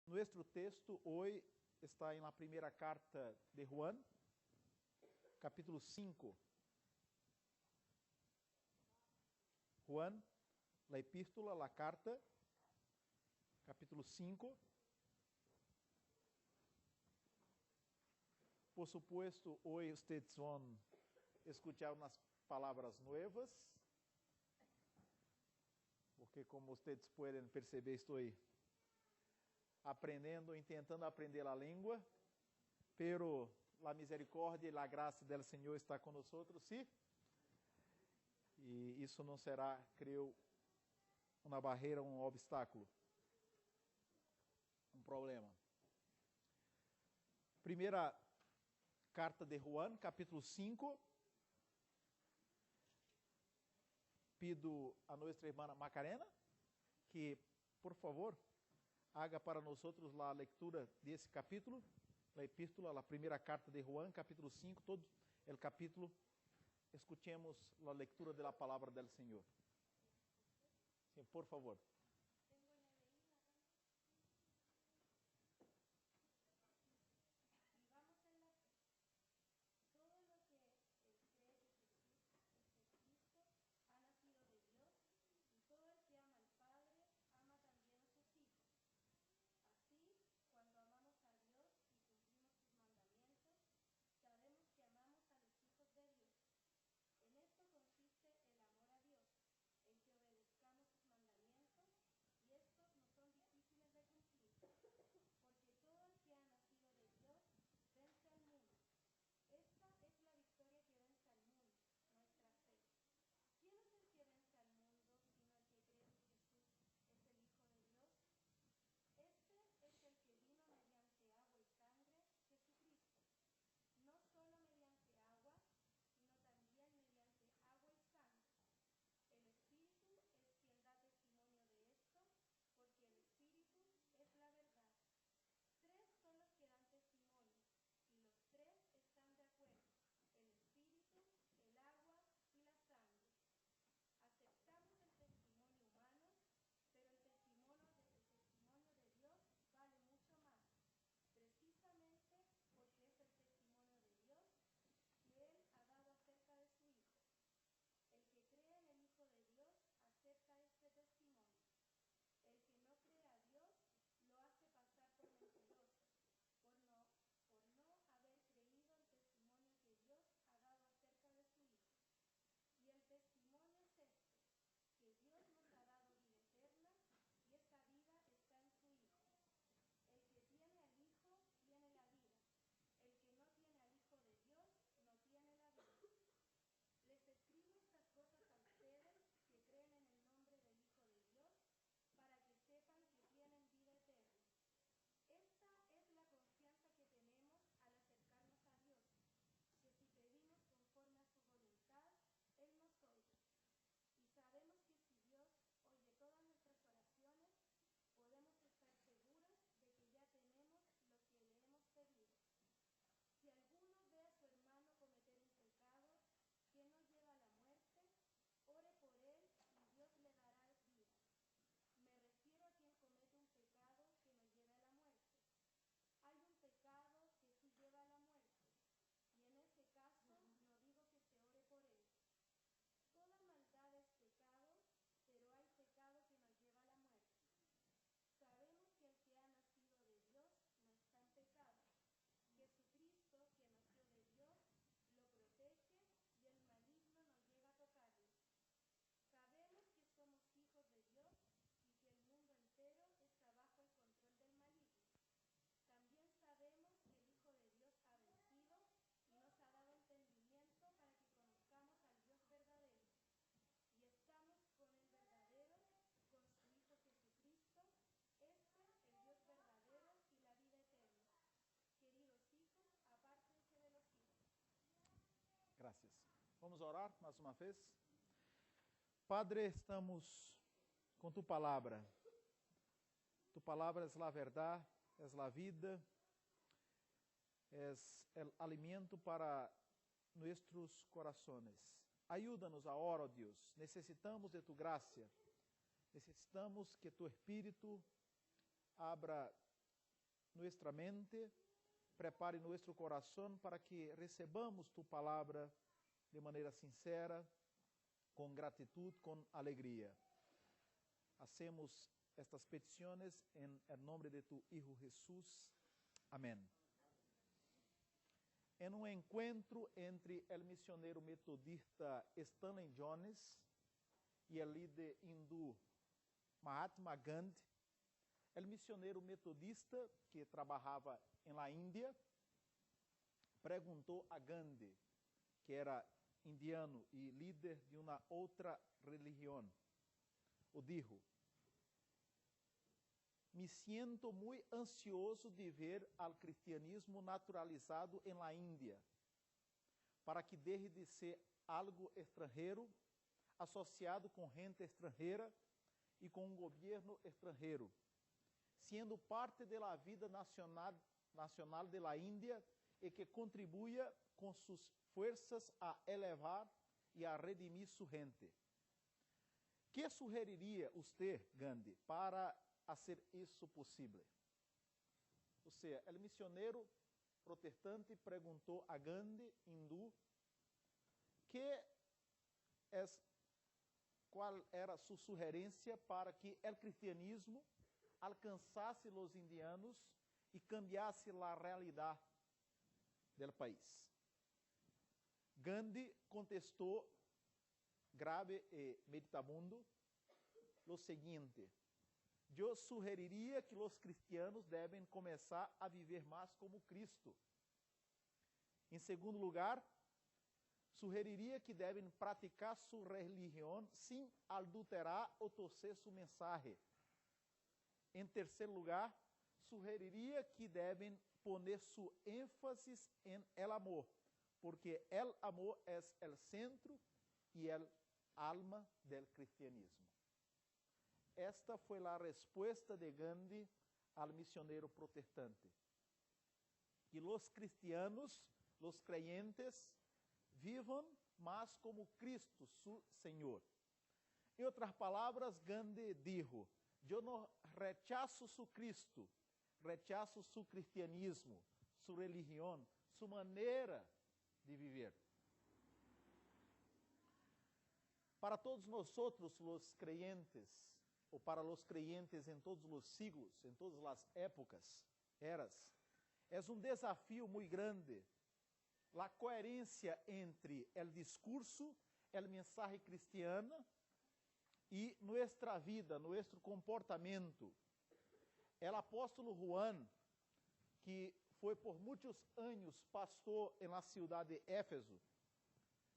Nuestro texto hoy está en la primera carta de Juan, capítulo 5. Juan, la epístola, la carta, capítulo 5. Por supuesto, hoy ustedes van a escuchar unas palabras nuevas, porque como ustedes pueden perceber, estoy aprendendo, intentando aprender a língua, pero a misericórdia e a graça do Senhor está conosco, sim? E isso não será, creio, uma barreira, um obstáculo, um problema. Primeira carta de Juan, capítulo 5. Pido a nossa irmã Macarena que, por favor, haga para nós a leitura desse capítulo, a epístola, a primeira carta de Juan, capítulo 5, todo o capítulo. Escuchemos a leitura da palavra do Senhor. Sim, por favor. Graças. Vamos orar mais uma vez. Padre, estamos com tu palavra. Tu palavra é a verdade, é a vida, é o alimento para nossos corações. Ajuda-nos agora, ó Deus. Necessitamos de tu graça. Necessitamos que tu Espírito abra nuestra mente, prepare nuestro corazón para que recebamos tu palabra de maneira sincera, com gratitud, com alegria. Hacemos estas peticiones en el nombre de tu Hijo Jesús. Amén. En un encuentro entre el misionero metodista Stanley Jones y el líder hindú Mahatma Gandhi, el misionero metodista que trabajaba en la India, preguntou a Gandhi, que era indiano e líder de uma outra religião, o dijo: me siento muy ansioso de ver al cristianismo naturalizado en la India, para que deje de ser algo extranjero, associado com gente estrangeira e com um governo estrangeiro, sendo parte de la vida nacional de la India e que contribuya com suas fuerzas a elevar e a redimir su gente. ¿Qué sugeriría usted, Gandhi, para hacer isso possível? Ou seja, o misioneiro protestante perguntou a Gandhi, hindú, qual era sua sugerência para que o cristianismo alcançasse os indianos e cambiasse a realidade do país. Gandhi contestou, grave e meditabundo, lo seguinte: eu sugeriria que os cristianos devem começar a viver mais como Cristo. Em segundo lugar, sugeriria que devem praticar sua religião sem adulterar ou torcer sua mensagem. Em terceiro lugar, sugeriria que devem poner su ênfase em el amor, porque el amor es el centro y el alma del cristianismo. Esta foi a resposta de Gandhi al misionero protestante. Que los cristianos, los creyentes, vivam mais como Cristo, su Senhor. Em outras palavras, Gandhi dijo: eu não rechazo su Cristo, rechazo su cristianismo, su religião, su maneira de viver. Para todos nós outros, os creyentes, ou para os creyentes em todos os siglos, em todas as épocas, eras, é um desafio muito grande a coerência entre o discurso, a mensagem cristiana e nossa vida, nosso comportamento. O apóstolo Juan, que foi por muitos anos pastor na cidade de Éfeso,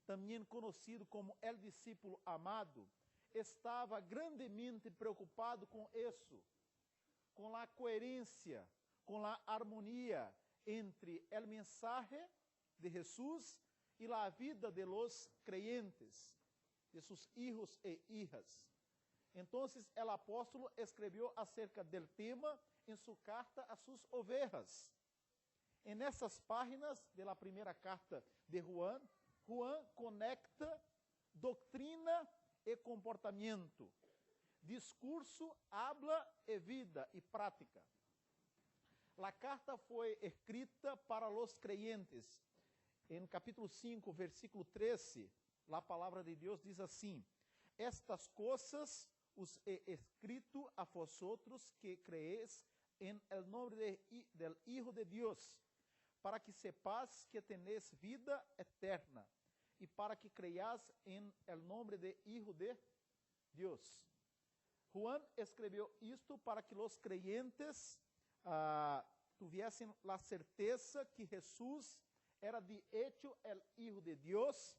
também conhecido como el discípulo amado, estava grandemente preocupado com isso, com a coerência, com a harmonia entre a mensagem de Jesus e a vida de los creyentes, de seus filhos e hijas. Então, o apóstolo escreveu acerca del tema em sua carta a suas ovejas. En essas páginas de la primeira carta de Juan, Juan conecta doutrina e comportamento, discurso, habla e vida e prática. A carta foi escrita para os creyentes. Em capítulo 5, versículo 13, a palavra de Deus diz assim: estas coisas os he escrito a vosotros que creéis en el nombre del Hijo de Dios, para que sepáis que tenéis vida eterna, e para que creias en el nombre de Hijo de Dios. Juan escreveu isto para que os creyentes tuviesen la certeza que Jesús era de hecho el Hijo de Dios,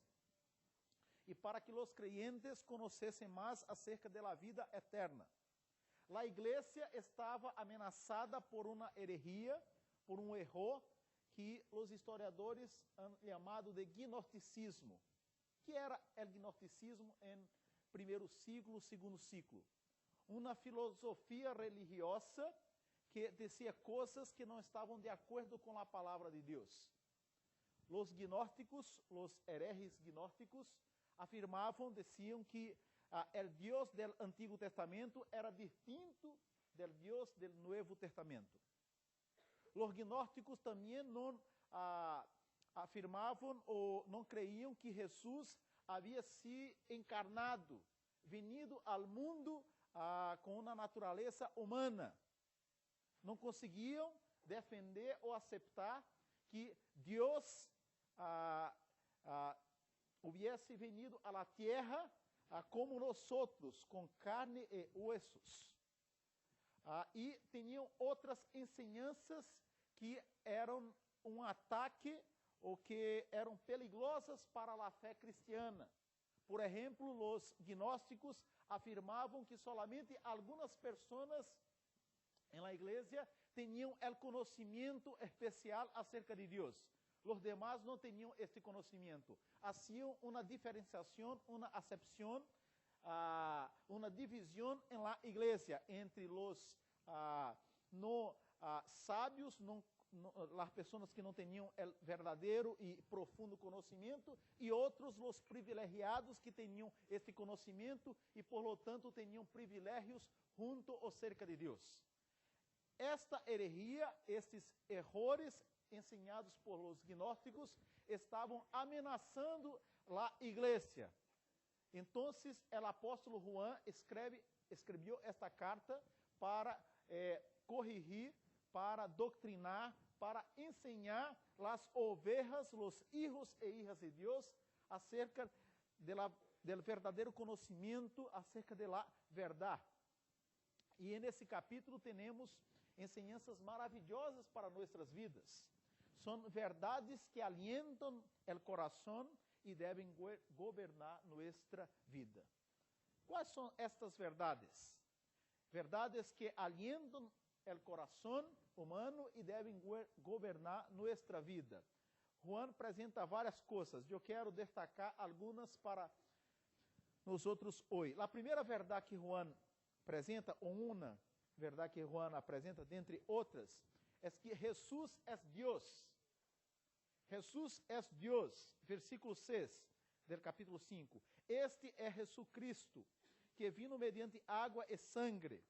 e para que os creyentes conhecessem mais acerca da vida eterna. A igreja estava ameaçada por uma herejia, por um erro que os historiadores han chamado de gnosticismo. Que era o gnosticismo em primeiro século, segundo século? Uma filosofia religiosa que dizia coisas que não estavam de acordo com a palavra de Deus. Os gnósticos, os herejes gnósticos, afirmavam, diziam que o Deus do Antigo Testamento era distinto do Deus do Novo Testamento. os gnósticos também não afirmavam ou não creiam que Jesus havia se encarnado, venido ao mundo com uma natureza humana. Não conseguiam defender ou aceitar que Deus hubiese venido a la tierra como nós outros, com carne e huesos. E tinham outras ensinanças que eram um ataque ou que eram perigosas para a fé cristiana. Por exemplo, os gnósticos afirmavam que solamente algumas pessoas na igreja tinham o conhecimento especial acerca de Deus. Os demais não tinham este conhecimento. Haciam uma diferenciação, uma acepção, uma divisão na igreja entre os sábios, as pessoas que não tinham o verdadeiro e profundo conhecimento, e outros, os privilegiados, que tinham este conhecimento e, por lo tanto, tinham privilégios junto ou cerca de Deus. Esta herejia, estes errores ensinados por los gnósticos, estavam ameaçando a igreja. Então, o apóstolo Juan escreveu esta carta para corrigir, para doutrinar, para ensinar as ovelhas, os hijos e hijas de Deus, acerca do verdadeiro conhecimento, acerca da verdade. E nesse capítulo temos ensinanças maravilhosas para nossas vidas. São verdades que alientam o coração e devem governar nossa vida. Quais são estas verdades? Verdades que alientam o coração humano e devem governar nossa vida. Juan apresenta várias coisas. Eu quero destacar algumas para nós outros hoje. A primeira verdade que Juan apresenta, ou uma verdade que Juan apresenta, dentre outras, é que Jesus é Deus. Jesus é Deus. Versículo 6 do capítulo 5. Este é Jesus Cristo, que vino mediante água e sangue.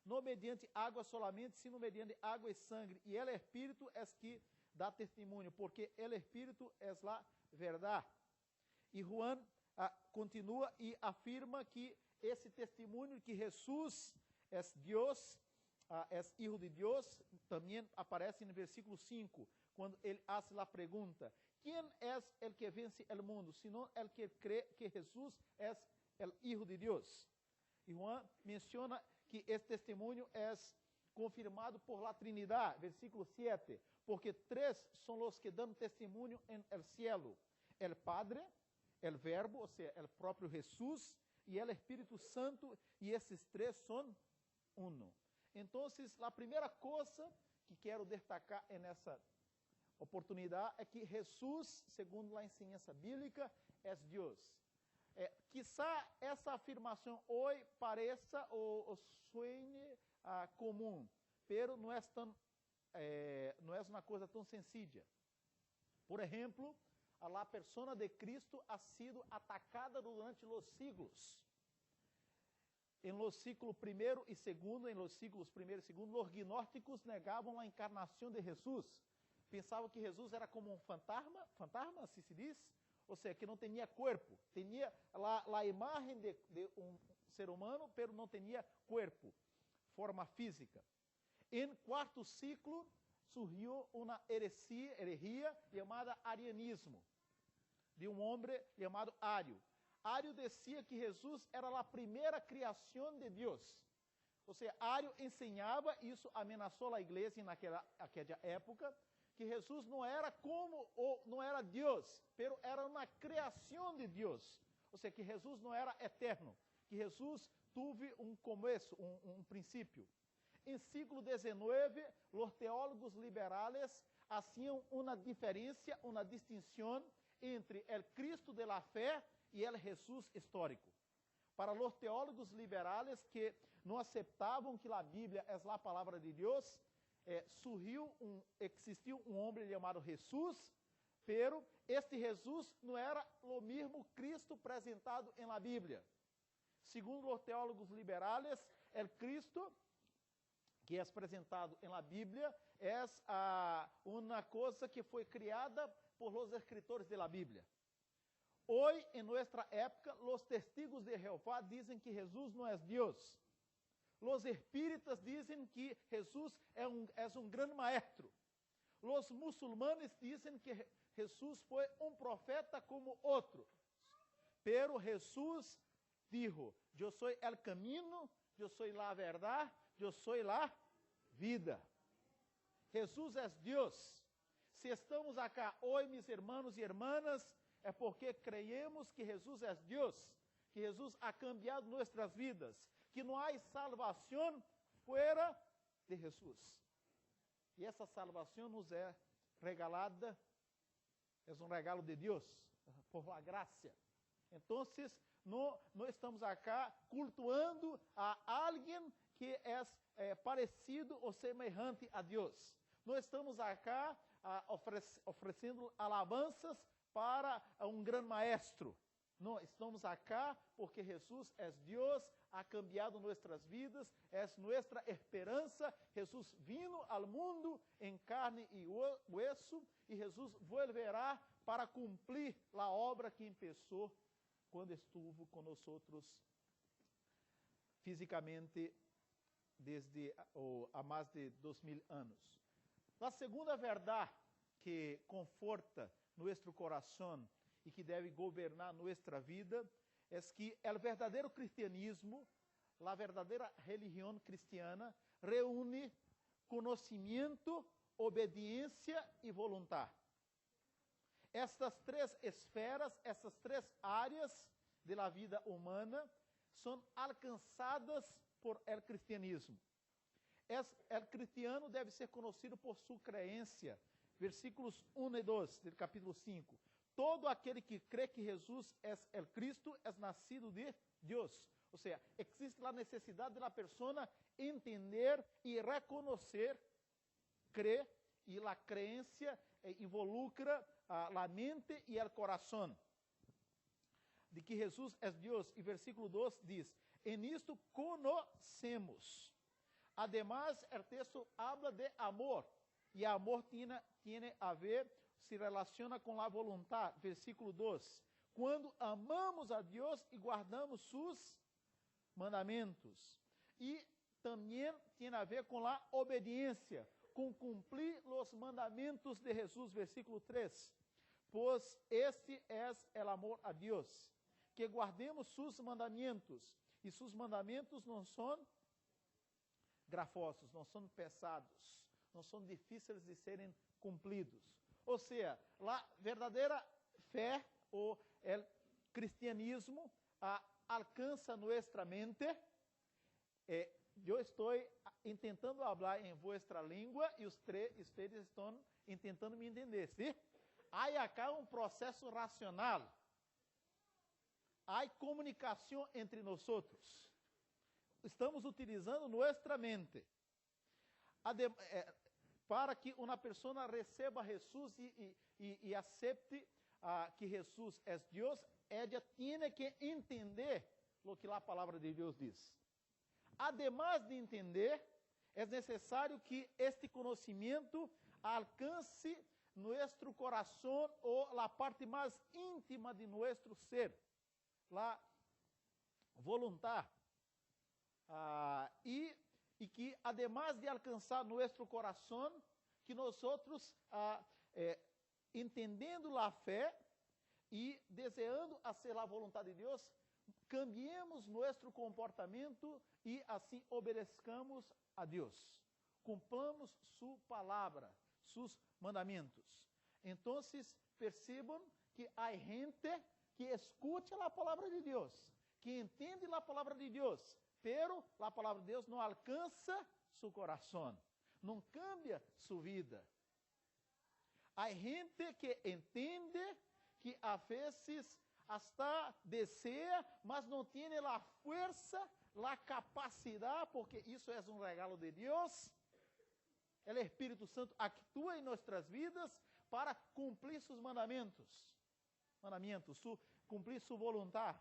Não mediante água solamente, sino mediante água e sangue. E o Espírito é que dá testemunho, porque o Espírito é a verdade. E Juan continua e afirma que esse testemunho que Jesus é Deus, é Hijo de Deus, também aparece no versículo 5, quando ele faz a pergunta: quem é o que vence o mundo, senão o que crê que Jesus é o Hijo de Deus? E Juan menciona que esse testemunho é confirmado por la Trinidad, versículo 7, porque três são os que dão testemunho en el cielo: el Padre, el Verbo, ou seja, o próprio Jesus, e o Espírito Santo, e esses três são uno. Então, a primeira coisa que quero destacar nessa oportunidade é que Jesus, segundo a ensinança bíblica, é Deus. Quizá essa afirmação hoje pareça ou suene comum, pero não é uma coisa tão sencilla. Por exemplo, a persona de Cristo ha sido atacada durante os siglos. Em los séculos primeiro e segundo, os gnósticos negavam a encarnação de Jesus. Pensavam que Jesus era como um fantasma, assim se diz, ou seja, que não tinha corpo. Tinha a imagem de um ser humano, pero não tinha corpo, forma física. Em quarto ciclo, surgiu uma herejia chamada arianismo, de um homem chamado Ario. Ario dizia que Jesus era a primeira criação de Deus. Ou seja, Ario ensinava, isso ameaçou a igreja naquela época, que Jesus não era não era Deus, pero era uma criação de Deus. Ou seja, que Jesus não era eterno, que Jesus teve um começo, um princípio. Em século XIX, os teólogos liberais faziam uma diferença, uma distinção entre o Cristo de la fé e o Jesus histórico. Para os teólogos liberais que não aceitavam que a Bíblia é a palavra de Deus, existiu um homem chamado Jesus, pero este Jesus não era o mesmo Cristo apresentado na Bíblia. Segundo os teólogos liberais, o Cristo que é apresentado em la Bíblia é uma coisa que foi criada por los escritores de la Bíblia. Hoy, en nuestra época, los testigos de Jehová dizem que Jesus não é Deus. Los espíritas dizem que Jesus é um grande maestro. Los muçulmanos dizem que Jesus foi um profeta como outro. Pero Jesus dijo, eu sou el camino, eu sou la verdade, eu sou la vida. Jesus é Deus. Se estamos acá hoje, meus irmãos e irmãs, é porque creemos que Jesus é Deus, que Jesus ha cambiado nossas vidas, que não há salvação fora de Jesus. E essa salvação nos é regalada, é um regalo de Deus, por la graça. Então, não estamos acá cultuando a alguém que é parecido ou semelhante a Deus. Não estamos acá oferecendo alabanças para um grande maestro. Não, estamos acá porque Jesus é Deus, ha cambiado nossas vidas, é nossa esperança. Jesus vino ao mundo em carne e hueso, e Jesus volverá para cumprir a obra que começou quando estuvo conosco fisicamente desde há mais de 2000 anos. A segunda verdade que conforta nosso coração e que deve governar nossa vida é que o verdadeiro cristianismo, a verdadeira religião cristiana, reúne conhecimento, obediência e vontade. Estas três esferas, essas três áreas da vida humana são alcançadas por el cristianismo. El cristiano deve ser conhecido por sua crença. Versículos 1 e 2 do capítulo 5. Todo aquele que crê que Jesus é el Cristo é nascido de Deus. Ou seja, existe a necessidade da pessoa entender e reconhecer, crer, e a crença involucra a mente e o coração. De que Jesus é Deus. E versículo 2 diz, en isto conocemos. Además, el texto habla de amor. E amor tiene a ver, se relaciona com a vontade. Versículo 2. Quando amamos a Deus e guardamos sus mandamentos. E também tem a ver com a obediência, com cumprir os mandamentos de Jesus. Versículo 3. Pois este é o amor a Deus, que guardemos sus mandamentos. E sus mandamentos não são grafosos, não são pesados, não são difíceis de serem cumpridos. Ou seja, a verdadeira fé ou o cristianismo alcança nossa mente. Eu estou tentando falar em vossa língua e vocês estão tentando me entender, sim? Há acá um processo racional. Há comunicação entre nós. Estamos utilizando nossa mente. Para que uma pessoa receba Jesus e acerte que Jesus é Deus, ela tem que entender o que a palavra de Deus diz. Además de entender, é necessário que este conhecimento alcance nosso coração ou a parte mais íntima de nosso ser, a vontade. E que, además de alcançar nosso coração, que nós entendendo a fé e desejando fazer a vontade de Deus, cambiemos nosso comportamento e assim obedeçamos a Deus. Cumplamos sua palavra, seus mandamentos. Então, percebam que há gente que escuta a palavra de Deus, que entende a palavra de Deus, pero a palavra de Deus não alcança seu coração, não cambia sua vida. Há gente que entende, que a vezes hasta deseja, mas não tem a força, a capacidade, porque isso é um regalo de Deus. O Espírito Santo atua em nossas vidas para cumprir seus mandamentos, cumprir sua vontade.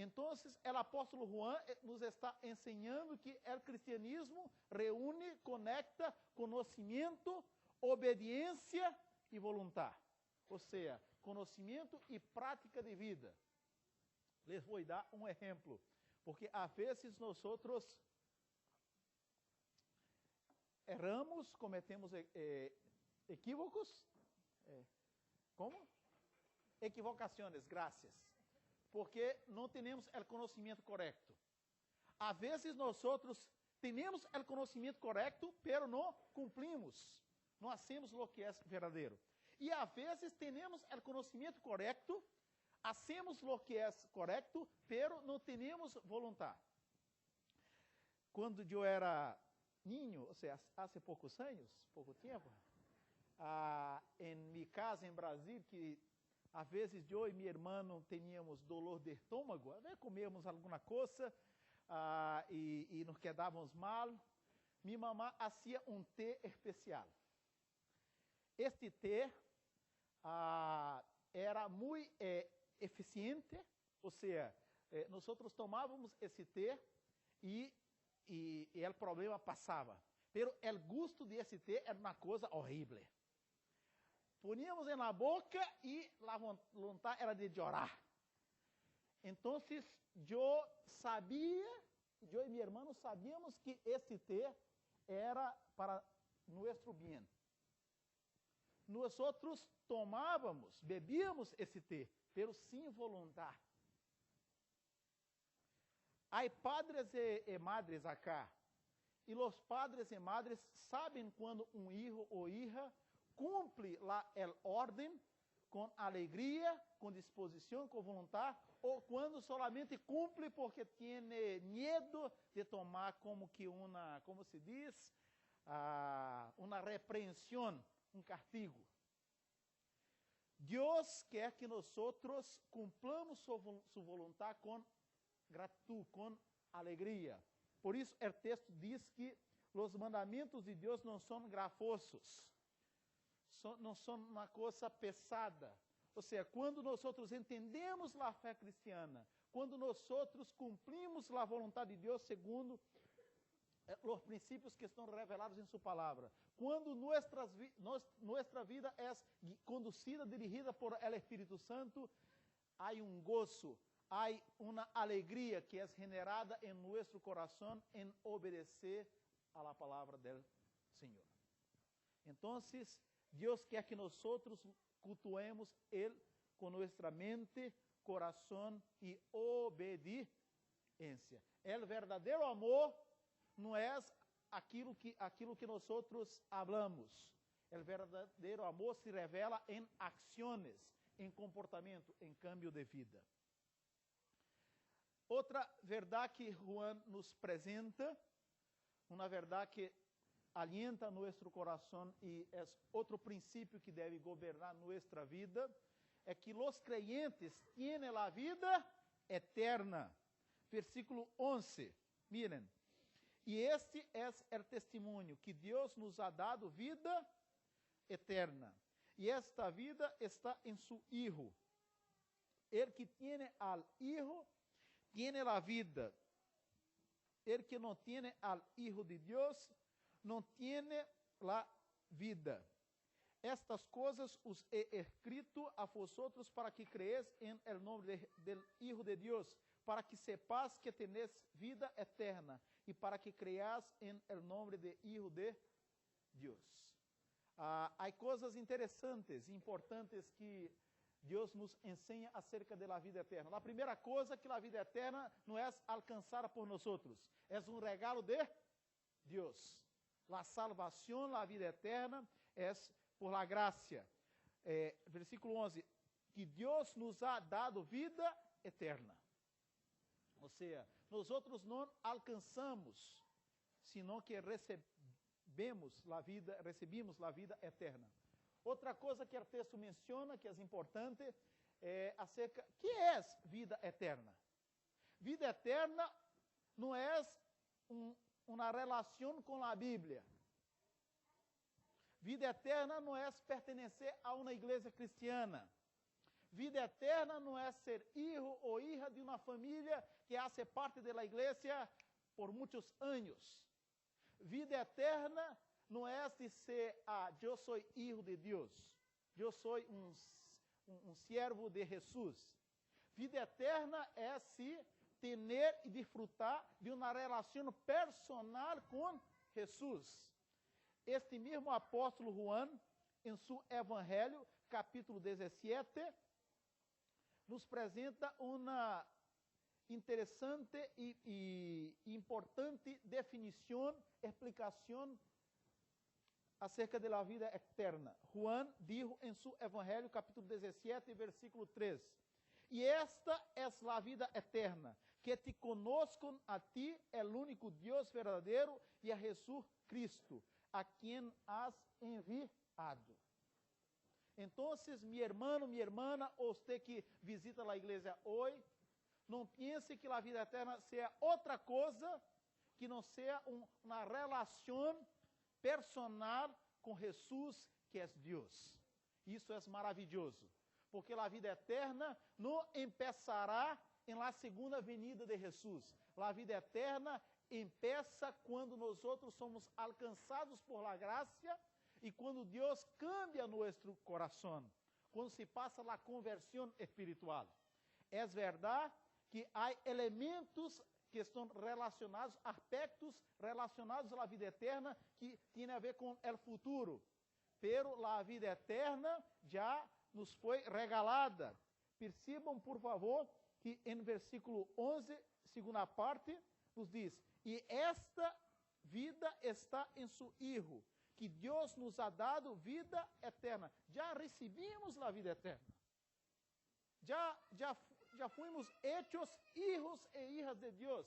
Então, o apóstolo Juan nos está ensinando que o cristianismo reúne com conecta conhecimento, obediência e vontade. Ou seja, conhecimento e prática de vida. Les vou dar um exemplo, porque às vezes nós erramos, cometemos equívocos, como? Equivocações, graças, porque não temos o conhecimento correto. Às vezes nós temos o conhecimento correto, pero não cumprimos, não hacemos o que é verdadeiro. E às vezes temos o conhecimento correto, hacemos o que é correto, pero não temos vontade. Quando eu era niño, ou seja, há poucos anos, pouco tempo, em minha casa em Brasil, que às vezes eu e meu irmão tínhamos dolor de estômago, comíamos alguma coisa e nos quedávamos mal, minha mamã fazia um té especial. Este té era muito eficiente, ou seja, nós tomávamos esse té e o problema passava. Pero o gosto desse té era uma coisa horrível. Poníamos na boca e a vontade era de chorar. Então, eu e meu irmão sabíamos que esse té era para nosso bem. Nós bebíamos esse té, pero sem vontade. Há padres e madres acá, e os padres e madres sabem quando um filho ou hija cumpre a ordem com alegria, com disposição, com vontade, ou quando solamente cumpre porque tem medo de tomar como se diz, uma repreensão, um castigo. Deus quer que nós cumplamos sua vontade com gratitud, com alegria. Por isso, o texto diz que os mandamentos de Deus não são grafosos, não são uma coisa pesada. Ou seja, quando nós entendemos a fé cristiana, quando nós cumprimos a vontade de Deus segundo os princípios que estão revelados em sua palavra, quando nossa vida é conduzida, dirigida por el Espírito Santo, há um gozo, há uma alegria que é generada em nosso coração em obedecer a la palavra del Senhor. Então, Deus quer que nós cultuemos Ele com nossa mente, coração e obediência. O verdadeiro amor não é aquilo que nós hablamos. O verdadeiro amor se revela em ações, em comportamento, em cambio de vida. Outra verdade que Juan nos apresenta, uma verdade que alienta nosso coração e é outro princípio que deve governar nossa vida, é que os creyentes têm a vida eterna. Versículo 11, miren. E este é o testemunho, que Deus nos ha dado vida eterna. E esta vida está em su Hijo. El que tiene al Hijo, tiene la vida. El que no tiene al Hijo de Dios, não tiene la vida. Estas coisas os he escrito a vosotros para que crees en el nombre del Hijo de Dios, para que sepas que tenéis vida eterna e para que creas en el nombre del Hijo de Dios. Há coisas interessantes e importantes que Deus nos ensina acerca da vida eterna. A primeira coisa que a vida eterna não é alcançada por nós, é um regalo de Deus. La salvación, la vida eterna, es por la gracia. Versículo 11, que Deus nos ha dado vida eterna. Ou seja, nós não alcançamos, senão que recebemos a vida eterna. Outra coisa que o texto menciona, que é importante, é acerca, que é vida eterna? Vida eterna não é uma relação com a Bíblia. Vida eterna não é pertencer a uma igreja cristiana. Vida eterna não é ser filho ou hija de uma família que hace parte da igreja por muitos anos. Vida eterna não é de ser, eu sou filho de Deus, eu sou um siervo de Jesus. Vida eterna é se ter e disfrutar de uma relação personal com Jesus. Este mesmo apóstolo Juan, em seu Evangelho, capítulo 17, nos apresenta uma interessante e importante definição, explicação acerca da vida eterna. Juan dijo em seu Evangelho, capítulo 17, versículo 3, e esta é a vida eterna, que te conozcan a ti, el único Deus verdadeiro, e a Jesus Cristo, a quem has enviado. Então, meu irmão, minha irmã, você que visita a igreja hoje, não pense que a vida eterna seja outra coisa que não seja uma relação personal com Jesus, que é Deus. Isso é maravilhoso, porque a vida eterna não começará em la segunda venida de Jesus. A vida eterna começa quando nós somos alcançados por la graça e quando Deus cambia nosso coração, quando se passa a conversão espiritual. É verdade que há elementos que estão relacionados, aspectos relacionados à vida eterna que têm a ver com o futuro, pero a vida eterna já nos foi regalada. Percebam, por favor, que em versículo 11, segunda parte, nos diz, e esta vida está em seu Hijo, que Deus nos ha dado vida eterna. Já recebemos a vida eterna. Já fomos hechos hijos e hijas de Deus.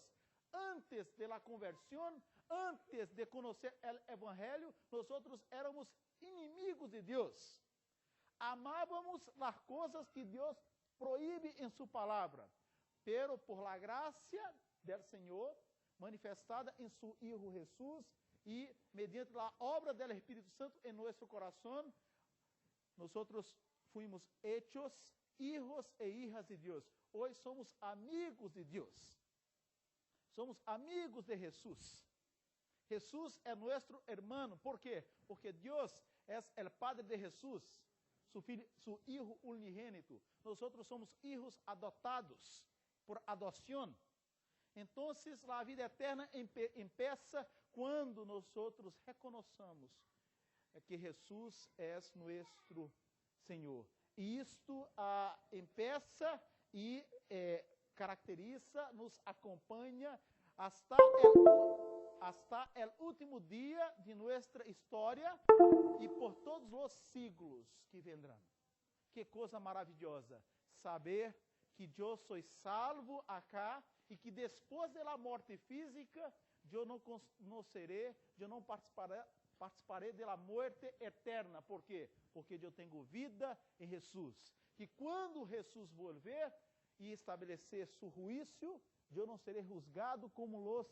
Antes de la conversión, antes de conhecer o Evangelho, nós éramos inimigos de Deus. Amávamos as coisas que Deus proíbe em sua palavra, pero por la gracia del Senhor, manifestada em seu Hijo Jesus, e mediante a obra do Espírito Santo em nosso coração, nós fomos hechos hijos e hijas de Deus. Hoje somos amigos de Deus. Somos amigos de Jesus. Jesus é nosso hermano. ¿Por quê? Porque Deus é o Padre de Jesus, su Hijo unigênito. Nós somos hijos adotados por adoção. Então, a vida eterna empieza quando nós reconheçamos que Jesus é nosso Senhor. E isto empieza e caracteriza, nos acompanha hasta o último dia de nossa história e por todos os siglos que vendrão. Que coisa maravilhosa saber que eu sou salvo acá e que depois da morte física eu não participarei da morte eterna. Por quê? Porque eu tenho vida em Jesus. Que quando Jesus volver e estabelecer seu juízo, eu não serei juzgado como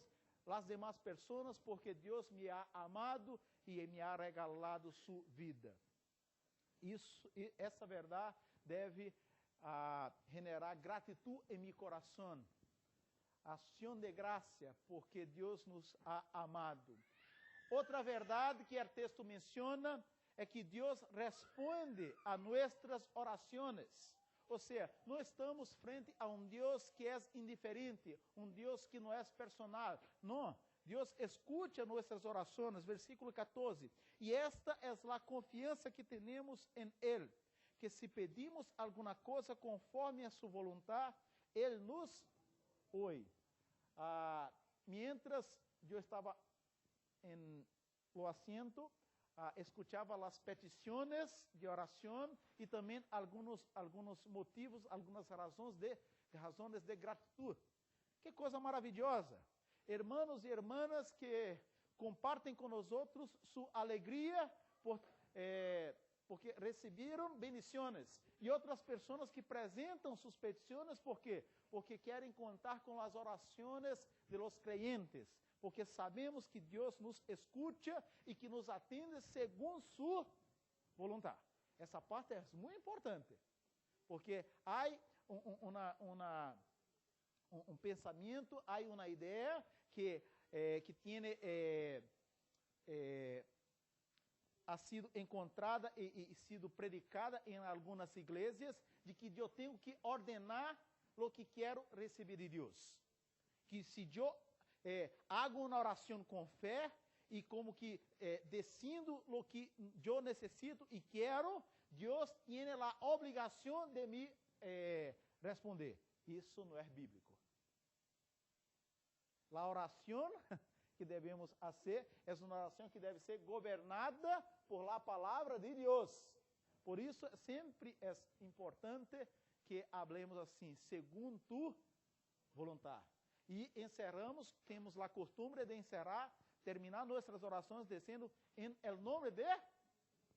as demais pessoas, porque Deus me ha amado e me ha regalado sua vida. Essa verdade deve generar gratidão em meu coração. Ação de graça, porque Deus nos ha amado. Outra verdade que o texto menciona é que Deus responde a nossas orações. Ou seja, não estamos frente a Deus que é indiferente, Deus que não é personal. Não, Deus escuta nossas orações. Versículo 14. E esta é a confiança que temos em Ele, que se pedimos alguma coisa conforme a sua vontade, Ele nos ouve. Mientras eu estava em lo asiento, escuchaba las peticiones de oración y también algunos motivos, algunas razones de gratitud. Que coisa maravilhosa. Hermanos e hermanas que compartem com nós sua alegria porque receberam bendições. E outras pessoas que apresentam suas petições, ¿por quê? Porque querem contar com as orações de los creyentes. Porque sabemos que Deus nos escuta e que nos atende segundo sua vontade. Essa parte é muito importante, porque há um pensamento, há uma ideia que tem ha sido encontrada e sido predicada em algumas igrejas, de que eu tenho que ordenar o que quero receber de Deus. Que se eu hago uma oração com fé e como que decido o que eu necessito e quero, Deus tem a obrigação de me responder. Isso não é bíblico. A oração que devemos fazer é uma oração que deve ser governada por la palavra de Deus. Por isso, sempre é importante que hablemos assim, segundo tu vontade. E encerramos, temos a costume de encerrar, terminar nossas orações dizendo em nome de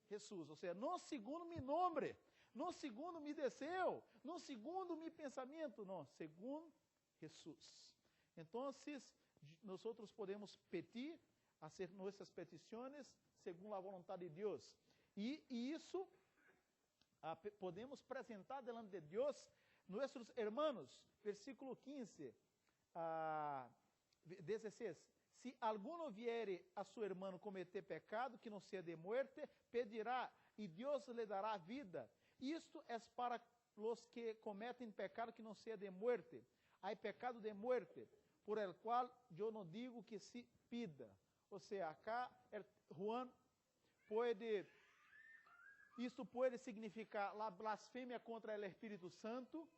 Jesus, ou seja, não segundo meu nome, não segundo meu desejo, não segundo meu pensamento, não, segundo Jesus. Então, nós podemos pedir, fazer nossas petições segundo a vontade de Deus. E isso podemos apresentar delante de Deus nossos hermanos. Versículo 15, 16. Se alguno viere a su hermano cometer pecado que não seja de muerte, pedirá e Deus lhe dará vida. Isto é para os que cometem pecado que não seja de muerte. Há pecado de muerte, por el qual eu não digo que se pida. Ou seja, acá Juan isto pode significar a blasfêmia contra o Espírito Santo,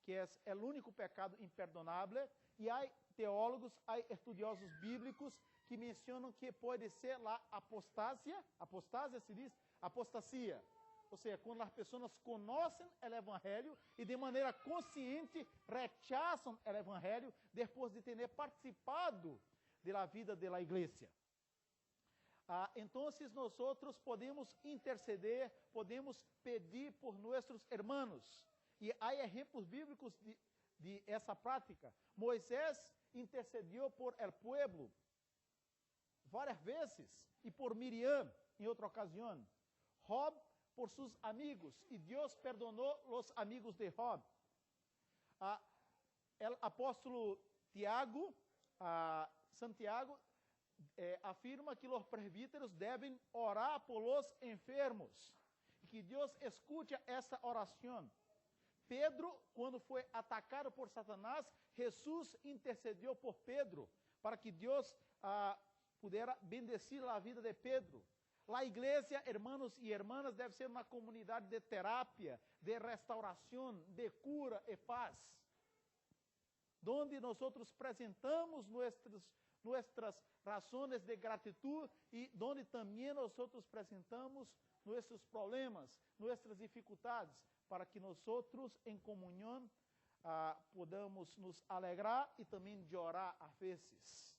que é o único pecado imperdonável, e há teólogos, há estudiosos bíblicos que mencionam que pode ser a apostasia se diz, apostasia. Ou seja, quando as pessoas conhecem o Evangelho e de maneira consciente rechazam o Evangelho depois de ter participado da vida da igreja. Então, nós podemos interceder, podemos pedir por nossos hermanos. E há exemplos bíblicos de essa prática. Moisés intercedió por el pueblo várias vezes, e por Miriam em outra ocasião. Job por seus amigos, e Deus perdonou os amigos de Job. O apóstolo Santiago afirma que os presbíteros devem orar por los enfermos, e que Deus escuta essa oração. Pedro, quando foi atacado por Satanás, Jesus intercediu por Pedro, para que Deus pudesse bendecir a vida de Pedro. A igreja, hermanos e hermanas, deve ser uma comunidade de terapia, de restauração, de cura e paz, donde nós apresentamos nossas razões de gratidão e donde também nós apresentamos nossos problemas, nossas dificuldades, para que nós, em comunhão, podamos nos alegrar e também chorar a vezes.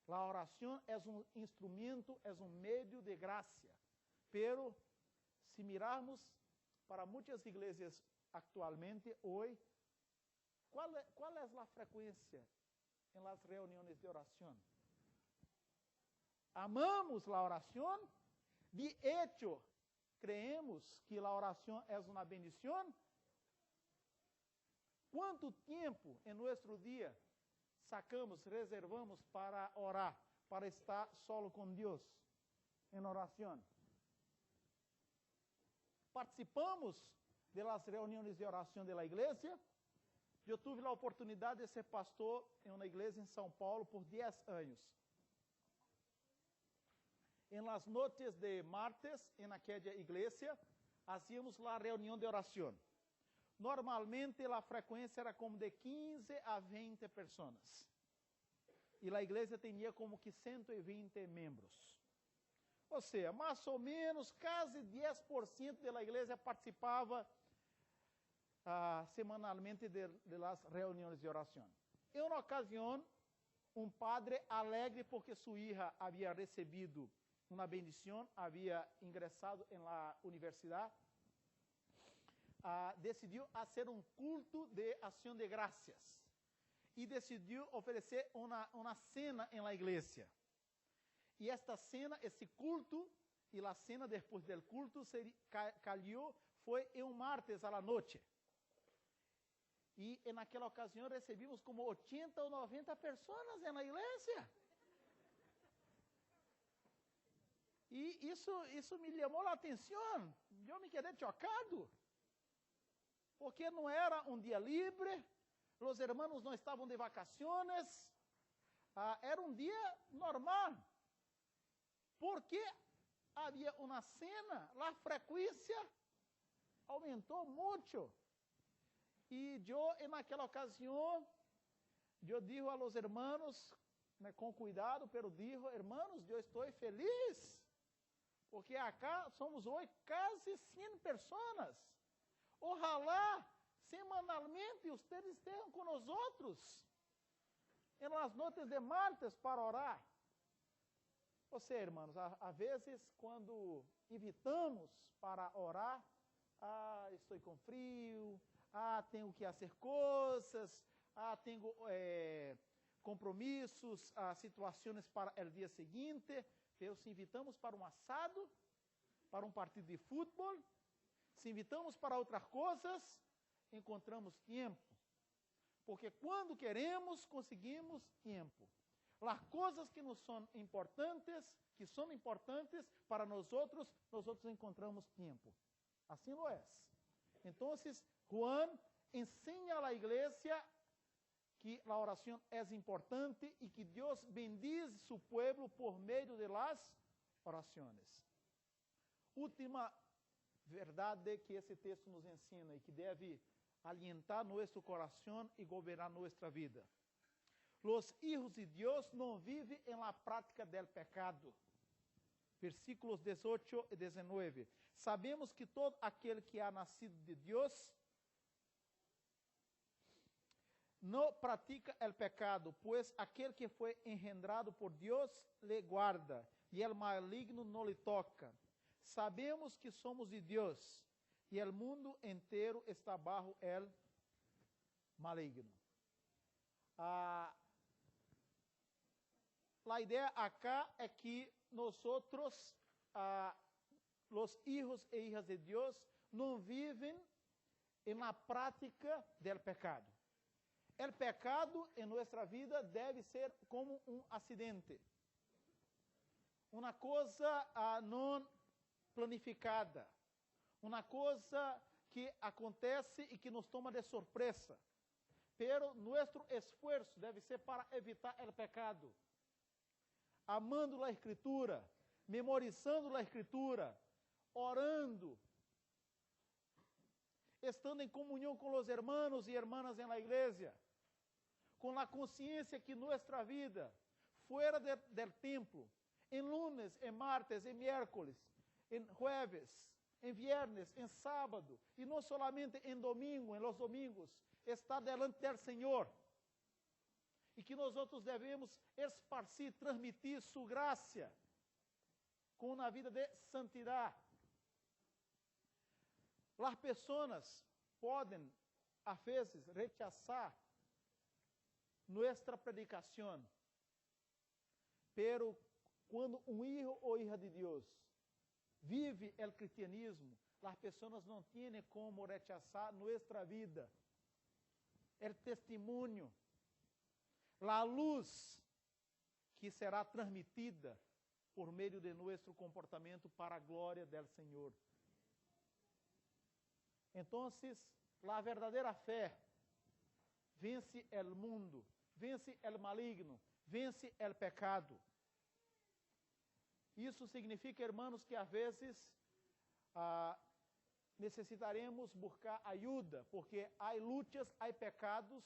A oração é instrumento, é meio de graça. Pero, se mirarmos para muitas igrejas atualmente, hoje, qual é a frequência em las reuniões de oração? Amamos a oração? De hecho, creemos que a oração é uma bendição? Quanto tempo em nosso dia reservamos para orar, para estar solo com Deus, em oração? Participamos das reuniões de oração da igreja? Eu tive a oportunidade de ser pastor em uma igreja em São Paulo por 10 anos. Em las noites de martes, em aquela igreja, hacíamos a reunião de oração. Normalmente, a frequência era como de 15 a 20 pessoas. E a igreja tinha como que 120 membros. Ou seja, mais ou menos, quase 10% da igreja participava semanalmente de las reuniões de oração. Em uma ocasião, padre alegre porque sua filha havia recebido uma bendição, havia ingressado na universidade, decidiu fazer culto de ação de graças e decidiu oferecer uma cena na igreja. E esta cena, esse culto e a cena depois do culto foi em martes à noite. E naquela ocasião recebimos como 80 ou 90 pessoas na igreja. E isso me chamou a atenção. Eu me quedei chocado. Porque não era um dia livre, os hermanos não estavam de vacaciones, era um dia normal. Porque havia uma cena, a frequência aumentou muito. E eu, naquela ocasião, eu disse a los hermanos, com cuidado, pero digo, hermanos, eu estou feliz. Porque acá somos hoje quase 100 pessoas. Ojalá, semanalmente, vocês estejam com nós outros, em las noites de martes, para orar. Ou seja, irmãos, a vezes, quando invitamos para orar, estou com frio, tenho que fazer coisas, tenho compromissos, situações para o dia seguinte. Pero se invitamos para um assado, para um partido de futebol, se invitamos para outras coisas, encontramos tempo. Porque quando queremos, conseguimos tempo. As coisas que nos são importantes, para nós outros encontramos tempo. Assim lo é. Então, Juan ensina à igreja que a oração é importante e que Deus bendiz seu povo por meio de las orações. Última verdade que esse texto nos ensina e que deve alientar nosso coração e governar nossa vida. Los hijos de Deus não vivem em la prática del pecado. Versículos 18 e 19. Sabemos que todo aquele que ha nascido de Deus não pratica el pecado, pois aquele que foi engendrado por Deus le guarda, e el maligno não lhe toca. Sabemos que somos de Deus, e el mundo inteiro está bajo el maligno. A ideia acá é que nós, os hijos e hijas de Deus, não vivem na prática del pecado. O pecado em nossa vida deve ser como um acidente, uma coisa não planificada, uma coisa que acontece e que nos toma de surpresa. Pero nosso esforço deve ser para evitar o pecado, amando a Escritura, memorizando a Escritura, orando, estando em comunhão com os hermanos e hermanas na igreja, com a consciência que nossa vida, fora del templo, em lunes, em martes, em miércoles, em jueves, em viernes, em sábado, e não solamente em domingo, em los domingos, está delante del Senhor. E que nós outros devemos esparcir, transmitir sua graça com uma vida de santidade. As pessoas podem, a vezes, rechazar nossa predicação, pero quando um hijo ou hija de Deus vive o cristianismo, as pessoas não têm como rechazar nossa vida, o testemunho, a luz que será transmitida por meio de nosso comportamento para a glória do Senhor. Então, a verdadeira fé vence o mundo, vence o maligno, vence o pecado. Isso significa, hermanos, que às vezes necessitaremos buscar ajuda, porque há lutas, há pecados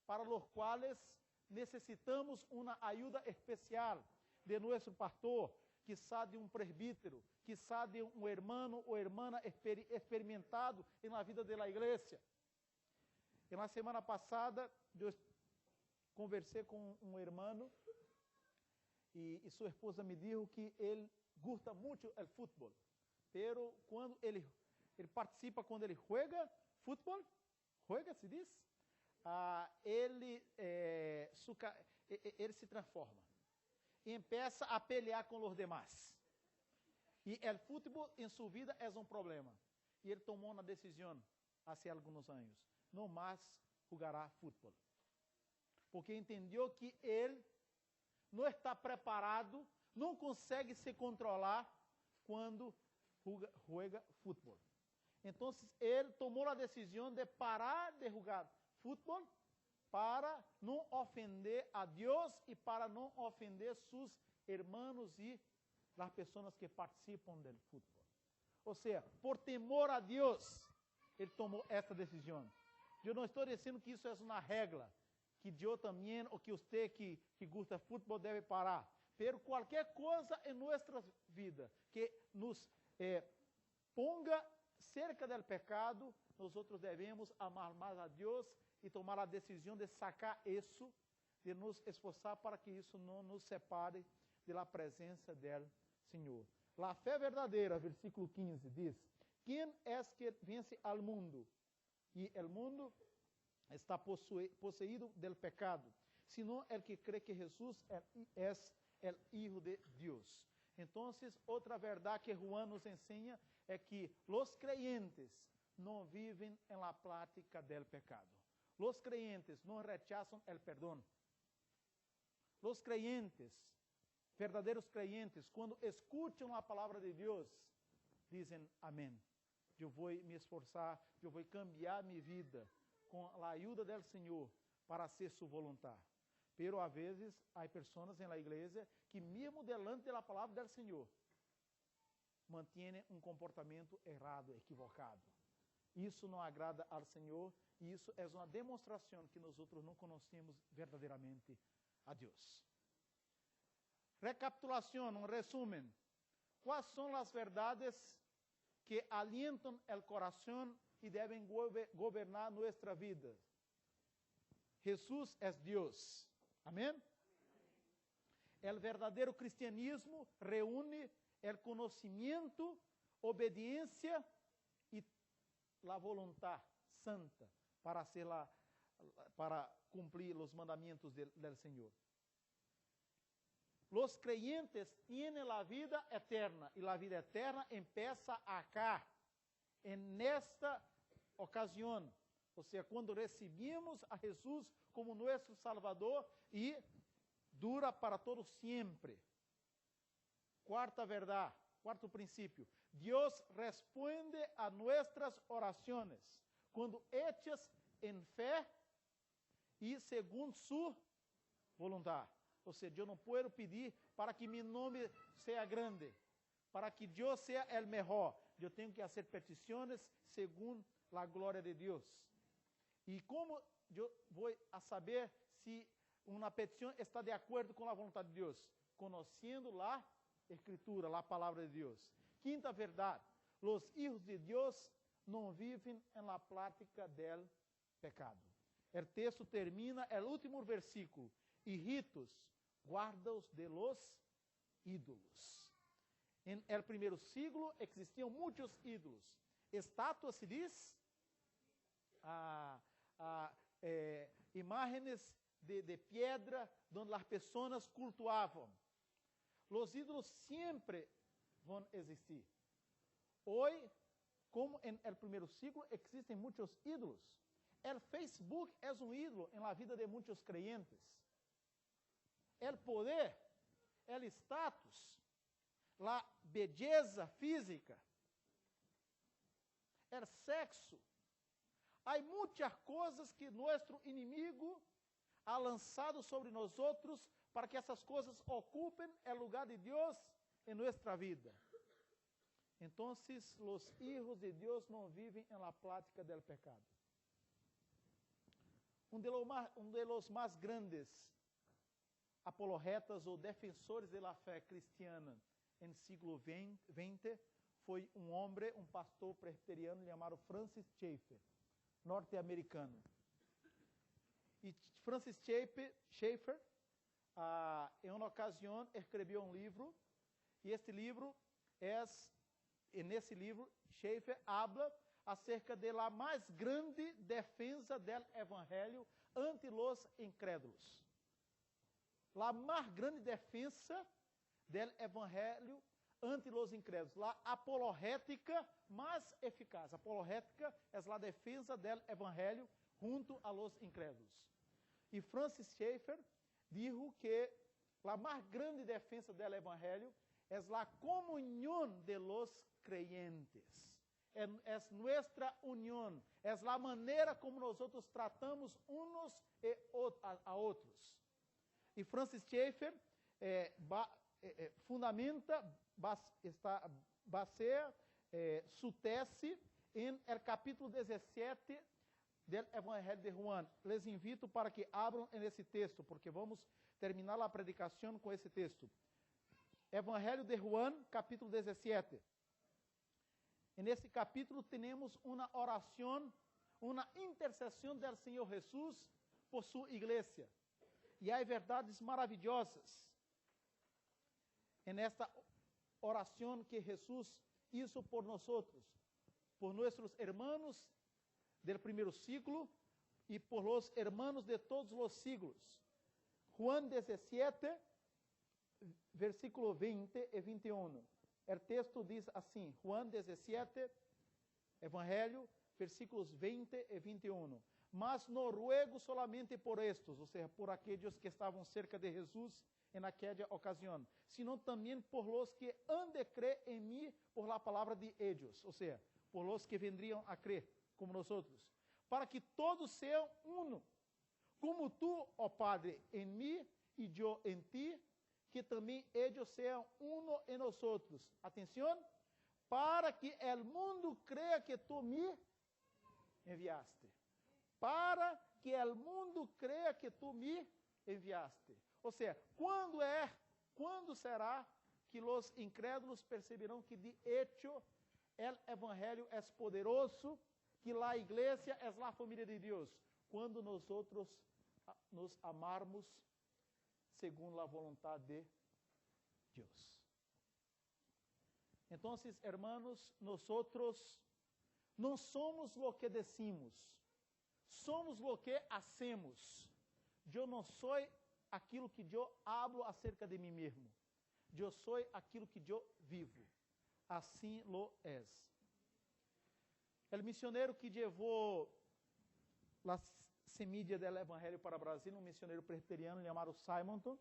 para os quais necessitamos uma ajuda especial de nosso pastor, quizá de um presbítero, quizá de um hermano ou hermana experimentado na vida da igreja. E na semana passada, eu conversei com um hermano e sua esposa me disse que ele gosta muito do futebol, pero quando ele participa, quando ele juega futebol, se diz, ele se transforma e começa a pelear com os demais. E o futebol em sua vida é um problema. E ele tomou uma decisão há alguns anos: não mais jogará futebol, porque entendeu que ele não está preparado não consegue se controlar quando joga futebol. Então, ele tomou a decisão de parar de jogar futebol para não ofender a Deus e para não ofender seus irmãos e as pessoas que participam do futebol. Ou seja, por temor a Deus, ele tomou essa decisão. Eu não estou dizendo que isso é uma regra, que eu também, ou que você que gosta de futebol deve parar. Pero qualquer coisa em nossa vida que nos ponga cerca do pecado, nós devemos amar mais a Deus e tomar a decisão de sacar isso, de nos esforçar para que isso não nos separe da presença do Senhor. A fé verdadeira, versículo 15, diz: quem é que vence ao mundo? E o mundo está possuído del pecado, sino el que cree que Jesus é el Hijo de Deus. Então, outra verdade que Juan nos ensina é que os creyentes não vivem em la prática del pecado. Os creyentes não rechazam el perdão. Os creyentes, verdadeiros creyentes, quando escutam a palavra de Deus, dizem amém. Eu vou me esforçar, eu vou cambiar minha vida com a ajuda do Senhor para ser sua vontade. Pero a vezes há pessoas na igreja que mesmo delante da palavra do Senhor mantêm um comportamento errado, equivocado. Isso não agrada ao Senhor e isso é uma demonstração que nós outros não conhecemos verdadeiramente a Deus. Recapitulação, um resumo. Quais são as verdades que alientam o coração e devem governar nossa vida? Jesus é Deus. Amém? O verdadeiro cristianismo reúne o conhecimento, obediência e a vontade santa para cumprir os mandamentos do Senhor. Os creyentes têm a vida eterna e a vida eterna empieza acá, nesta ocasião. Ou seja, quando recebemos a Jesus como nosso Salvador e dura para todo sempre. Quarta verdade, quarto princípio. Deus responde a nossas orações quando hechas em fé e segundo sua vontade. Ou seja, eu não posso pedir para que meu nome seja grande, para que Deus seja o melhor. Eu tenho que fazer petições segundo a glória de Deus. E como eu vou a saber se uma petição está de acordo com a vontade de Deus? Conhecendo a Escritura, a palavra de Deus. Quinta verdade, os hijos de Deus não vivem na prática del pecado. O texto termina, o último versículo, hijitos, guardaos de los ídolos. En el primer siglo existiam muitos ídolos. Estátuas, se diz, imágenes de piedra donde as pessoas cultuavam. Os ídolos sempre vão existir. Hoje, como en el primer siglo, existem muitos ídolos. El Facebook é um ídolo en la vida de muitos creyentes. El poder, el status, la belleza física, el sexo. Há muitas coisas que nosso inimigo ha lançado sobre nós outros para que essas coisas ocupem o lugar de Deus em nossa vida. Então, os hijos de Deus não vivem na prática do pecado. Um de los mais grandes apologetas ou defensores da fé cristiana em século XX foi um homem, um pastor presbiteriano chamado Francis Schaeffer, norte-americano. E Francis Schaeffer, em uma ocasião, escreveu um livro, e este livro nesse livro, Schaeffer habla acerca da mais grande defesa do evangelho ante os incrédulos. A mais grande defesa do evangelho ante os incrédulos. A apologética mais eficaz. A apologética é a defesa do evangelho junto a los incrédulos. E Francis Schaeffer dijo que a mais grande defesa do Evangelho é a comunhão de los creyentes. É nossa união, é a maneira como nós tratamos uns a outros. E Francis Schaeffer baseia sua tese em el capítulo 17 del Evangelho de Juan. Les invito para que abram nesse texto, porque vamos terminar a predicação com esse texto. Evangelho de Juan, capítulo 17. Nesse capítulo temos uma oração, uma intercessão do Senhor Jesus por sua igreja. E há verdades maravilhosas nesta oração que Jesus hizo por nós, por nossos hermanos del primeiro siglo e por los hermanos de todos os siglos. Juan 17, versículo 20 e 21. O texto diz assim, Juan 17, Evangelho, versículos 20 e 21. Mas não ruego solamente por estes, ou seja, por aqueles que estavam cerca de Jesus naquela ocasião, sino também por los que han de crer em mim por la palavra de ellos, ou seja, por los que vendriam a crer, como nós, para que todos sejam uno, como tu, ó Padre, em mim e eu em ti, que também eles sejam uno em nós. Atenção, para que o mundo creia que tu me enviaste. Para que o mundo creia que tu me enviaste. Ou seja, quando será que os incrédulos perceberão que de hecho o evangelho é poderoso, que a igreja é a família de Deus? Quando nós nos amarmos segundo a vontade de Deus. Então, hermanos, nós não somos o que decimos, somos o que hacemos. Eu não sou aquilo que eu hablo acerca de mim mesmo. Eu sou aquilo que eu vivo. Assim lo é. O missionário que levou a semilla do Evangelho para o Brasil, um missionário presbiteriano chamado Simonton,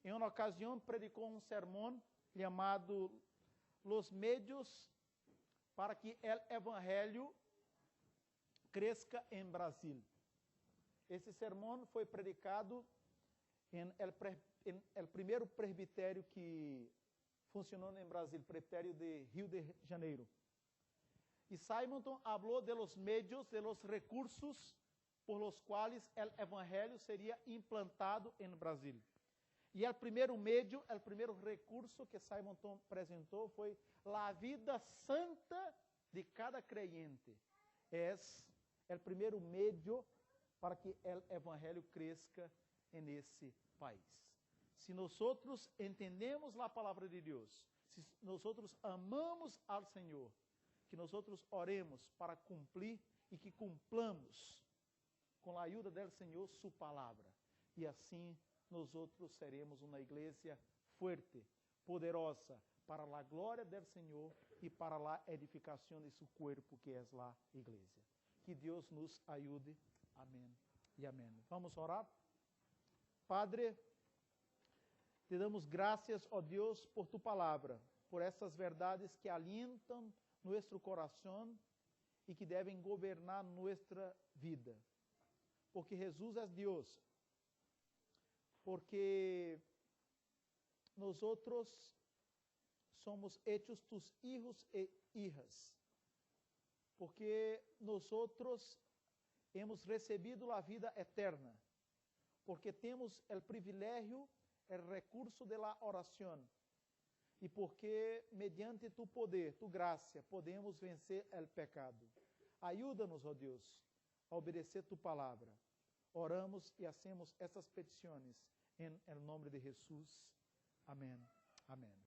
em uma ocasião predicou um sermão chamado Los Medios para que o Evangelho cresça em Brasil. Esse sermão foi predicado em el primeiro presbitério que funcionou em Brasil, presbitério de Rio de Janeiro. E Simonton falou de los medios, de los recursos por los quais o evangelho seria implantado em Brasil. E o primeiro meio, o primeiro recurso que Simonton apresentou foi a vida santa de cada creyente. É o primeiro meio para que o evangelho cresça nesse país. Se nós entendemos a palavra de Deus, se nós amamos ao Senhor, que nós oremos para cumprir e que cumplamos com a ajuda do Senhor sua palavra. E assim nós seremos uma igreja forte, poderosa, para a glória do Senhor e para a edificação de seu corpo, que é a igreja. Que Deus nos ajude. Amém e amém. Vamos orar? Padre, te damos graças, ó Deus, por tu palavra, por essas verdades que alientam nosso coração e que devem governar nossa vida. Porque Jesus é Deus. Porque nós somos hechos tus hijos e hijas. Porque nós hemos recebido a vida eterna. Porque temos o privilégio, o recurso de la oração. E porque, mediante tu poder, tu graça, podemos vencer o pecado. Ajuda-nos, ó Deus, a obedecer tu palavra. Oramos e hacemos essas petições em nome de Jesus. Amém. Amém.